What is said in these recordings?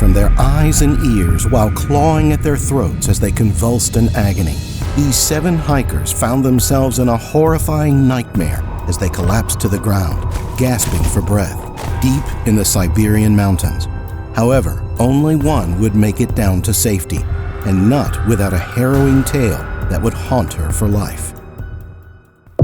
from their eyes and ears while clawing at their throats as they convulsed in agony. These 7 hikers found themselves in a horrifying nightmare as they collapsed to the ground, gasping for breath, deep in the Siberian mountains. However, only one would make it down to safety, and not without a harrowing tale that would haunt her for life.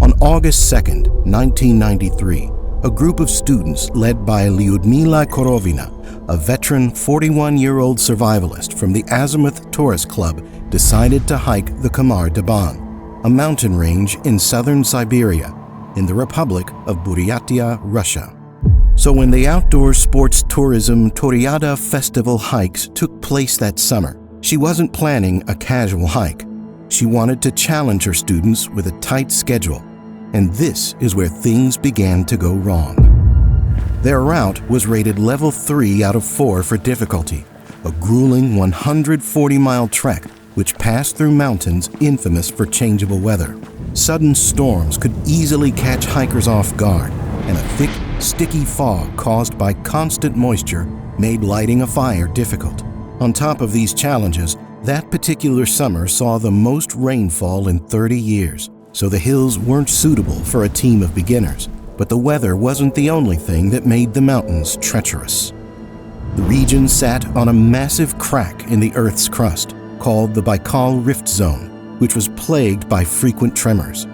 On August 2nd, 1993, a group of students led by Lyudmila Korovina, a veteran 41-year-old survivalist from the Azimuth Tourist Club, decided to hike the Khamar-Daban, a mountain range in southern Siberia, in the Republic of Buryatia, Russia. So when the Outdoor Sports Tourism Toryada Festival hikes took place that summer, she wasn't planning a casual hike. She wanted to challenge her students with a tight schedule, and this is where things began to go wrong. Their route was rated level 3 out of 4 for difficulty, a grueling 140-mile trek which passed through mountains infamous for changeable weather. Sudden storms could easily catch hikers off guard, and a thick, sticky fog caused by constant moisture made lighting a fire difficult. On top of these challenges, that particular summer saw the most rainfall in 30 years, so the hills weren't suitable for a team of beginners. But the weather wasn't the only thing that made the mountains treacherous. The region sat on a massive crack in the Earth's crust, called the Baikal Rift Zone, which was plagued by frequent tremors.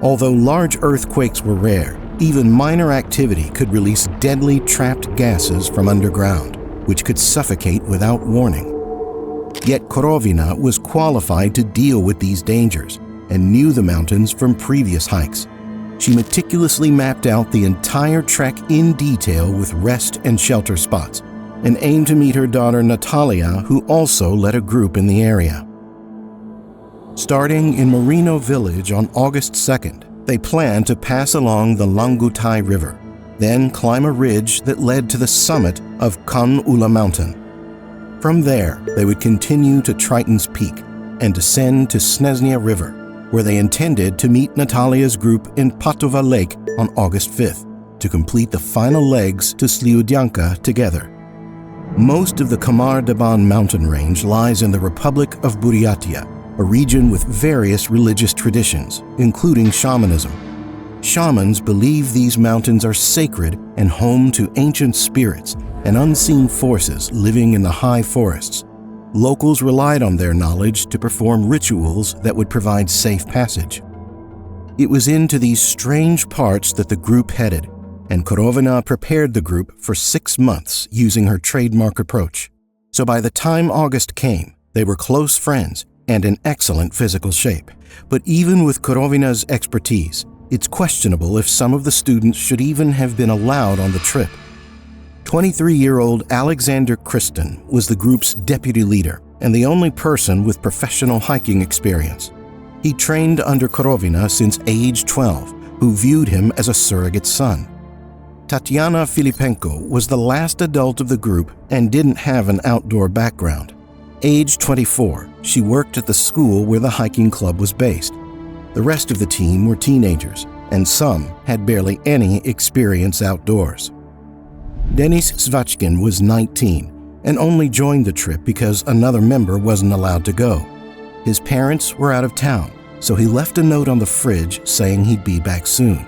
Although large earthquakes were rare, even minor activity could release deadly trapped gases from underground, which could suffocate without warning. Yet Korovina was qualified to deal with these dangers and knew the mountains from previous hikes. She meticulously mapped out the entire trek in detail with rest and shelter spots, and aimed to meet her daughter Natalia, who also led a group in the area. Starting in Merino Village on August 2nd, they planned to pass along the Langutai River, then climb a ridge that led to the summit of Kan Ula Mountain. From there, they would continue to Triton's Peak and descend to Snezhnya River, where they intended to meet Natalia's group in Patova Lake on August 5th to complete the final legs to Slyudyanka together. Most of the Khamar-Daban mountain range lies in the Republic of Buryatia, a region with various religious traditions, including shamanism. Shamans believe these mountains are sacred and home to ancient spirits and unseen forces living in the high forests. Locals relied on their knowledge to perform rituals that would provide safe passage. It was into these strange parts that the group headed, and Korovina prepared the group for 6 months using her trademark approach. So by the time August came, they were close friends and in excellent physical shape. But even with Korovina's expertise, it's questionable if some of the students should even have been allowed on the trip. 23-year-old Alexander Kristin was the group's deputy leader and the only person with professional hiking experience. He trained under Korovina since age 12, who viewed him as a surrogate son. Tatiana Filipenko was the last adult of the group and didn't have an outdoor background. Age 24, she worked at the school where the hiking club was based. The rest of the team were teenagers, and some had barely any experience outdoors. Denis Svachkin was 19 and only joined the trip because another member wasn't allowed to go. His parents were out of town, so he left a note on the fridge saying he'd be back soon.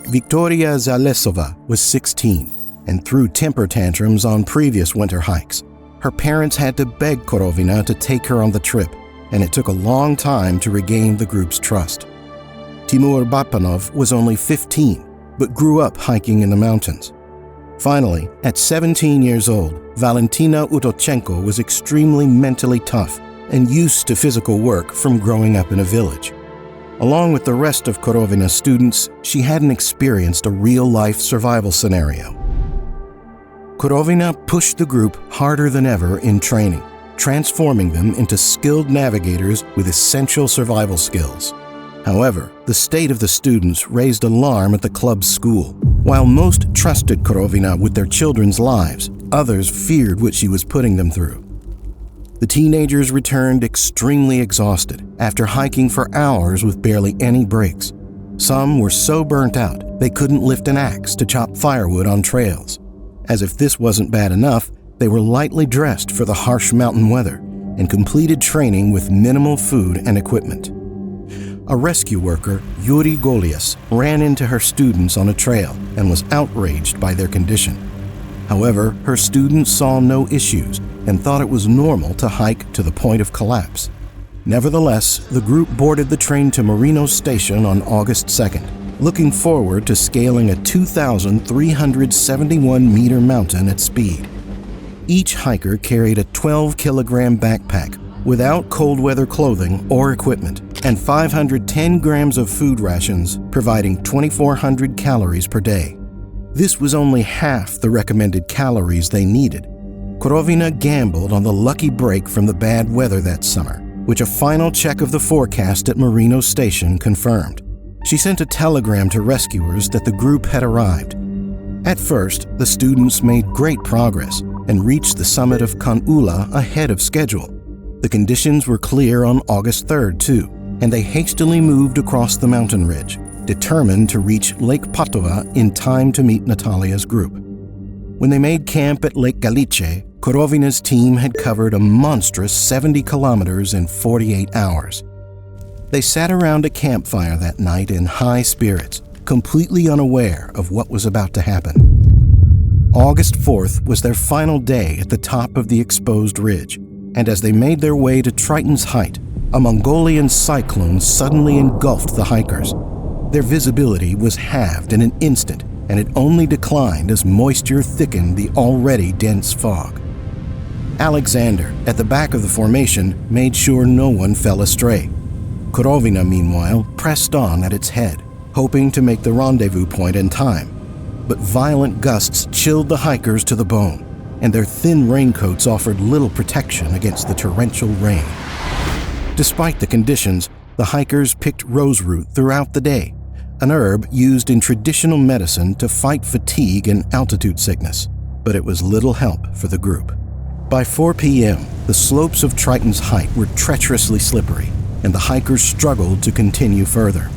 Victoria Zalesova was 16 and threw temper tantrums on previous winter hikes. Her parents had to beg Korovina to take her on the trip, and it took a long time to regain the group's trust. Timur Bapanov was only 15, but grew up hiking in the mountains. Finally, at 17 years old, Valentina Utochenko was extremely mentally tough and used to physical work from growing up in a village. Along with the rest of Korovina's students, she hadn't experienced a real-life survival scenario. Korovina pushed the group harder than ever in training, transforming them into skilled navigators with essential survival skills. However, the state of the students raised alarm at the club's school. While most trusted Korovina with their children's lives, others feared what she was putting them through. The teenagers returned extremely exhausted after hiking for hours with barely any breaks. Some were so burnt out they couldn't lift an axe to chop firewood on trails. As if this wasn't bad enough, They were lightly dressed for the harsh mountain weather and completed training with minimal food and equipment. A rescue worker, Yuri Golias, ran into her students on a trail and was outraged by their condition. However, her students saw no issues and thought it was normal to hike to the point of collapse. Nevertheless, the group boarded the train to Merino Station on August 2nd, looking forward to scaling a 2,371-meter mountain at speed. Each hiker carried a 12-kilogram backpack without cold weather clothing or equipment, and 510 grams of food rations, providing 2,400 calories per day. This was only half the recommended calories they needed. Korovina gambled on the lucky break from the bad weather that summer, which a final check of the forecast at Merino Station confirmed. She sent a telegram to rescuers that the group had arrived. At first, the students made great progress and reached the summit of Khanula ahead of schedule. The conditions were clear on August 3rd, too, and they hastily moved across the mountain ridge, determined to reach Lake Patova in time to meet Natalia's group. When they made camp at Lake Galice, Korovina's team had covered a monstrous 70 kilometers in 48 hours. They sat around a campfire that night in high spirits, completely unaware of what was about to happen. August 4th was their final day at the top of the exposed ridge, and as they made their way to Triton's height, a Mongolian cyclone suddenly engulfed the hikers. Their visibility was halved in an instant, and it only declined as moisture thickened the already dense fog. Alexander, at the back of the formation, made sure no one fell astray. Korovina, meanwhile, pressed on at its head, hoping to make the rendezvous point in time. But violent gusts chilled the hikers to the bone, and their thin raincoats offered little protection against the torrential rain. Despite the conditions, the hikers picked roseroot throughout the day, an herb used in traditional medicine to fight fatigue and altitude sickness, but it was little help for the group. By 4 p.m., the slopes of Triton's height were treacherously slippery, and the hikers struggled to continue further.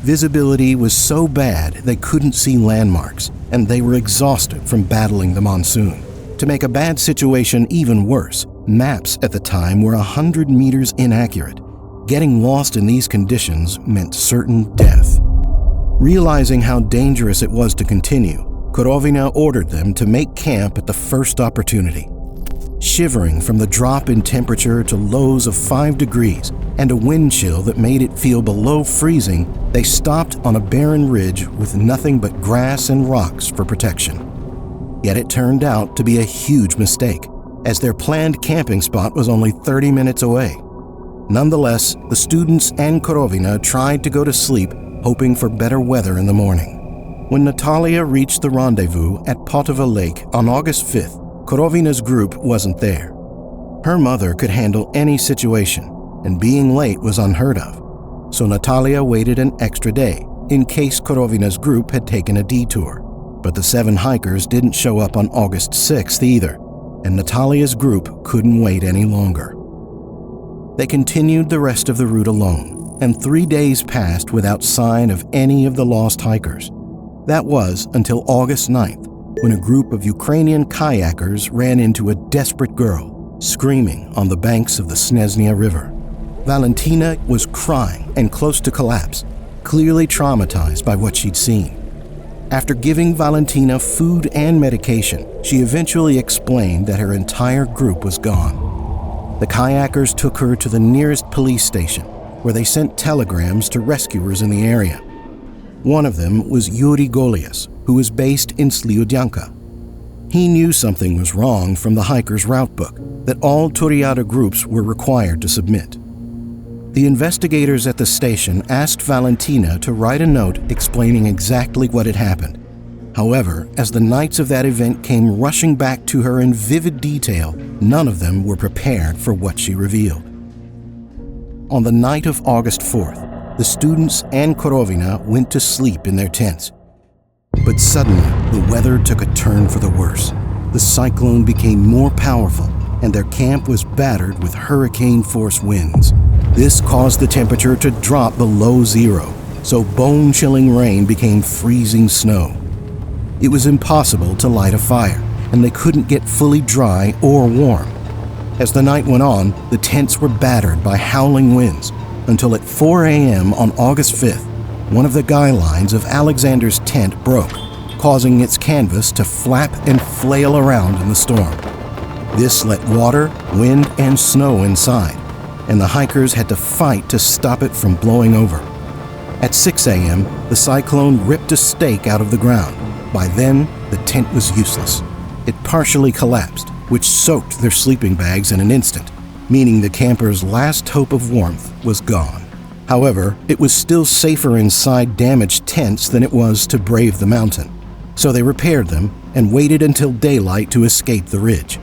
Visibility was so bad they couldn't see landmarks, and they were exhausted from battling the monsoon. To make a bad situation even worse, maps at the time were 100 meters inaccurate. Getting lost in these conditions meant certain death. Realizing how dangerous it was to continue, Korovina ordered them to make camp at the first opportunity. Shivering from the drop in temperature to lows of 5 degrees and a wind chill that made it feel below freezing, they stopped on a barren ridge with nothing but grass and rocks for protection. Yet it turned out to be a huge mistake, as their planned camping spot was only 30 minutes away. Nonetheless, the students and Korovina tried to go to sleep, hoping for better weather in the morning. When Natalia reached the rendezvous at Patova Lake on August 5th, Korovina's group wasn't there. Her mother could handle any situation, and being late was unheard of. So Natalia waited an extra day, in case Korovina's group had taken a detour. But the 7 hikers didn't show up on August 6th either, and Natalia's group couldn't wait any longer. They continued the rest of the route alone, and 3 days passed without sign of any of the lost hikers. That was until August 9th, when a group of Ukrainian kayakers ran into a desperate girl, screaming on the banks of the Snezhnya River. Valentina was crying and close to collapse, clearly traumatized by what she'd seen. After giving Valentina food and medication, she eventually explained that her entire group was gone. The kayakers took her to the nearest police station, where they sent telegrams to rescuers in the area. One of them was Yuri Golias, who was based in Sliudyanka. He knew something was wrong from the hikers' route book that all Turyata groups were required to submit. The investigators at the station asked Valentina to write a note explaining exactly what had happened. However, as the nights of that event came rushing back to her in vivid detail, none of them were prepared for what she revealed. On the night of August 4th, the students and Korovina went to sleep in their tents. But suddenly, the weather took a turn for the worse. The cyclone became more powerful, and their camp was battered with hurricane-force winds. This caused the temperature to drop below zero, so bone-chilling rain became freezing snow. It was impossible to light a fire, and they couldn't get fully dry or warm. As the night went on, the tents were battered by howling winds, until at 4 a.m. on August 5th, one of the guy lines of Alexander's tent broke, causing its canvas to flap and flail around in the storm. This let water, wind, and snow inside, and the hikers had to fight to stop it from blowing over. At 6 a.m., the cyclone ripped a stake out of the ground. By then, the tent was useless. It partially collapsed, which soaked their sleeping bags in an instant, meaning the campers' last hope of warmth was gone. However, it was still safer inside damaged tents than it was to brave the mountain, so they repaired them and waited until daylight to escape the ridge.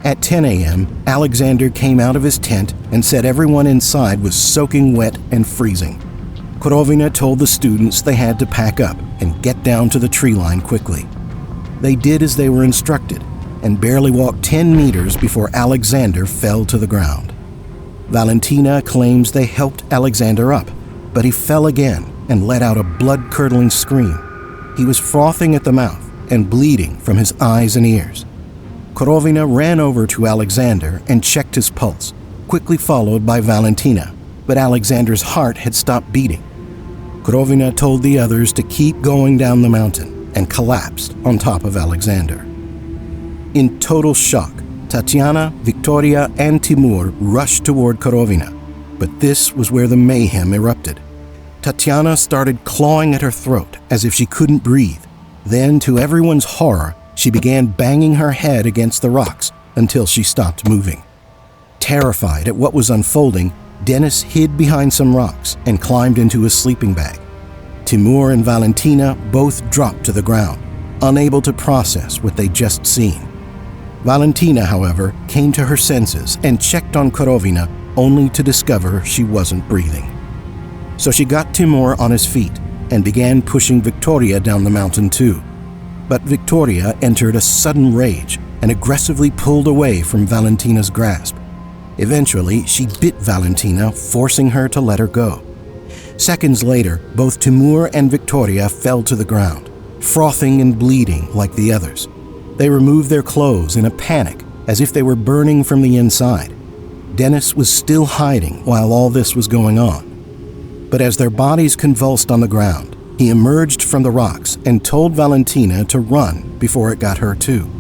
At 10 a.m., Alexander came out of his tent and said everyone inside was soaking wet and freezing. Korovina told the students they had to pack up and get down to the tree line quickly. They did as they were instructed and barely walked 10 meters before Alexander fell to the ground. Valentina claims they helped Alexander up, but he fell again and let out a blood-curdling scream. He was frothing at the mouth and bleeding from his eyes and ears. Korovina ran over to Alexander and checked his pulse, quickly followed by Valentina, but Alexander's heart had stopped beating. Korovina told the others to keep going down the mountain and collapsed on top of Alexander. In total shock, Tatiana, Victoria, and Timur rushed toward Korovina, but this was where the mayhem erupted. Tatiana started clawing at her throat as if she couldn't breathe. Then, to everyone's horror, she began banging her head against the rocks until she stopped moving. Terrified at what was unfolding, Dennis hid behind some rocks and climbed into his sleeping bag. Timur and Valentina both dropped to the ground, unable to process what they'd just seen. Valentina, however, came to her senses and checked on Korovina only to discover she wasn't breathing. So she got Timur on his feet and began pushing Victoria down the mountain too. But Victoria entered a sudden rage and aggressively pulled away from Valentina's grasp. Eventually, she bit Valentina, forcing her to let her go. Seconds later, both Timur and Victoria fell to the ground, frothing and bleeding like the others. They removed their clothes in a panic, as if they were burning from the inside. Dennis was still hiding while all this was going on. But as their bodies convulsed on the ground, he emerged from the rocks and told Valentina to run before it got her too.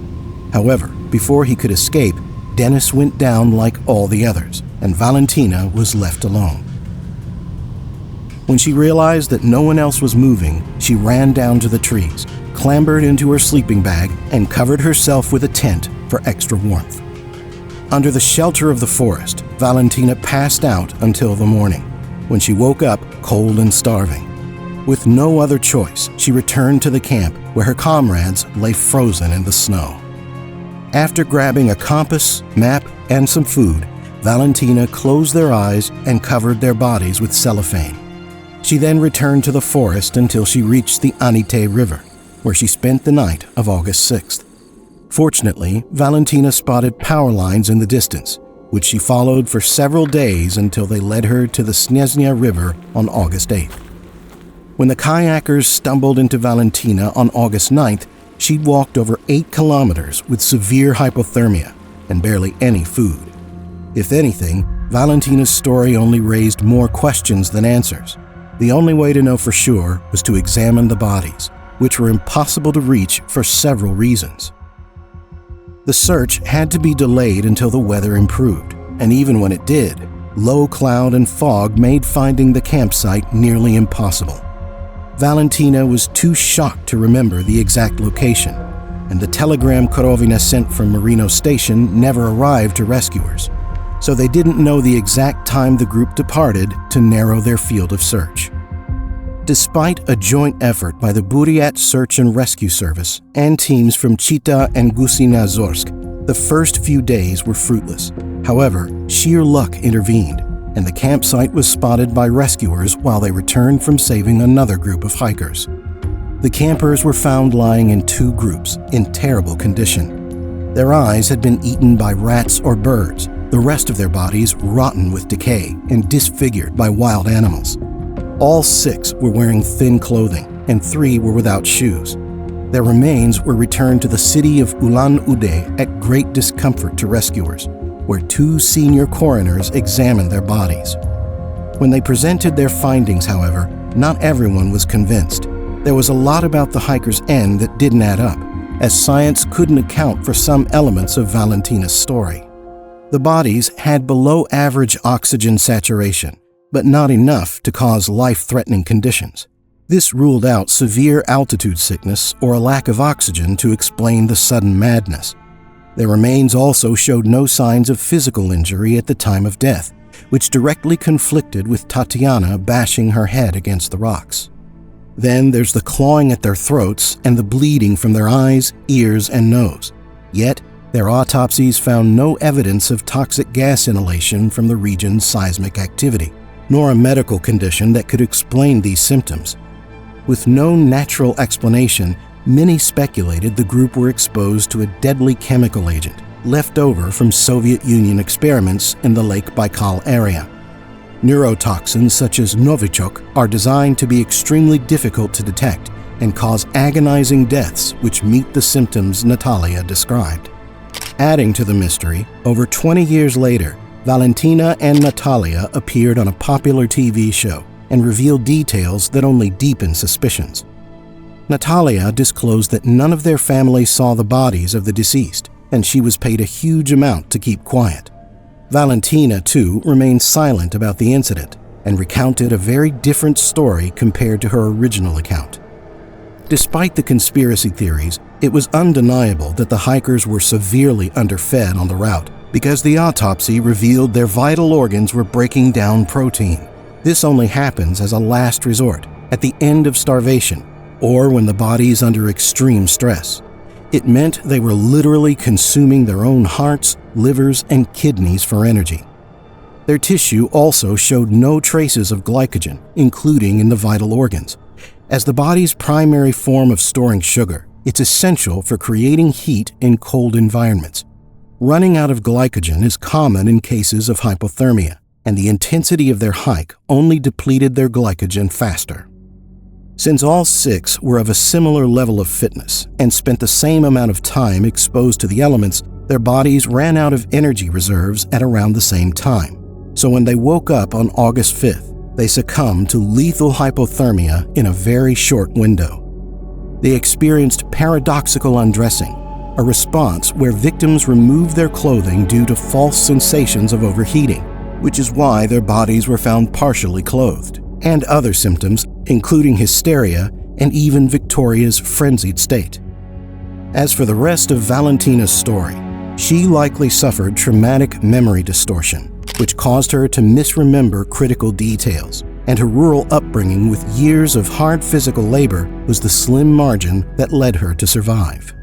However, before he could escape, Dennis went down like all the others, and Valentina was left alone. When she realized that no one else was moving, she ran down to the trees, clambered into her sleeping bag, and covered herself with a tent for extra warmth. Under the shelter of the forest, Valentina passed out until the morning, when she woke up cold and starving. With no other choice, she returned to the camp where her comrades lay frozen in the snow. After grabbing a compass, map, and some food, Valentina closed their eyes and covered their bodies with cellophane. She then returned to the forest until she reached the Anite River, where she spent the night of August 6th. Fortunately, Valentina spotted power lines in the distance, which she followed for several days until they led her to the Snezhnya River on August 8th. When the kayakers stumbled into Valentina on August 9th, she'd walked over 8 kilometers with severe hypothermia and barely any food. If anything, Valentina's story only raised more questions than answers. The only way to know for sure was to examine the bodies, which were impossible to reach for several reasons. The search had to be delayed until the weather improved, and even when it did, low cloud and fog made finding the campsite nearly impossible. Valentina was too shocked to remember the exact location, and the telegram Korovina sent from Marino Station never arrived to rescuers, so they didn't know the exact time the group departed to narrow their field of search. Despite a joint effort by the Buryat Search and Rescue Service and teams from Chita and Gusi-Nazorsk, the first few days were fruitless. However, sheer luck intervened, and the campsite was spotted by rescuers while they returned from saving another group of hikers. The campers were found lying in 2 groups in terrible condition. Their eyes had been eaten by rats or birds, the rest of their bodies rotten with decay and disfigured by wild animals. All 6 were wearing thin clothing, and 3 were without shoes. Their remains were returned to the city of Ulan-Ude at great discomfort to rescuers, where 2 senior coroners examined their bodies. When they presented their findings, however, not everyone was convinced. There was a lot about the hikers' end that didn't add up, as science couldn't account for some elements of Valentina's story. The bodies had below-average oxygen saturation, but not enough to cause life-threatening conditions. This ruled out severe altitude sickness or a lack of oxygen to explain the sudden madness. Their remains also showed no signs of physical injury at the time of death, which directly conflicted with Tatiana bashing her head against the rocks. Then there's the clawing at their throats and the bleeding from their eyes, ears, and nose. Yet, their autopsies found no evidence of toxic gas inhalation from the region's seismic activity, nor a medical condition that could explain these symptoms. With no natural explanation, many speculated the group were exposed to a deadly chemical agent left over from Soviet Union experiments in the Lake Baikal area. Neurotoxins such as Novichok are designed to be extremely difficult to detect and cause agonizing deaths which meet the symptoms Natalia described. Adding to the mystery, over 20 years later, Valentina and Natalia appeared on a popular TV show and revealed details that only deepened suspicions. Natalia disclosed that none of their family saw the bodies of the deceased, and she was paid a huge amount to keep quiet. Valentina, too, remained silent about the incident and recounted a very different story compared to her original account. Despite the conspiracy theories, it was undeniable that the hikers were severely underfed on the route because the autopsy revealed their vital organs were breaking down protein. This only happens as a last resort, at the end of starvation, or when the body is under extreme stress. It meant they were literally consuming their own hearts, livers, and kidneys for energy. Their tissue also showed no traces of glycogen, including in the vital organs. As the body's primary form of storing sugar, it's essential for creating heat in cold environments. Running out of glycogen is common in cases of hypothermia, and the intensity of their hike only depleted their glycogen faster. Since all 6 were of a similar level of fitness and spent the same amount of time exposed to the elements, their bodies ran out of energy reserves at around the same time. So when they woke up on August 5th, they succumbed to lethal hypothermia in a very short window. They experienced paradoxical undressing, a response where victims removed their clothing due to false sensations of overheating, which is why their bodies were found partially clothed, and other symptoms, including hysteria and even Victoria's frenzied state. As for the rest of Valentina's story, she likely suffered traumatic memory distortion, which caused her to misremember critical details, and her rural upbringing with years of hard physical labor was the slim margin that led her to survive.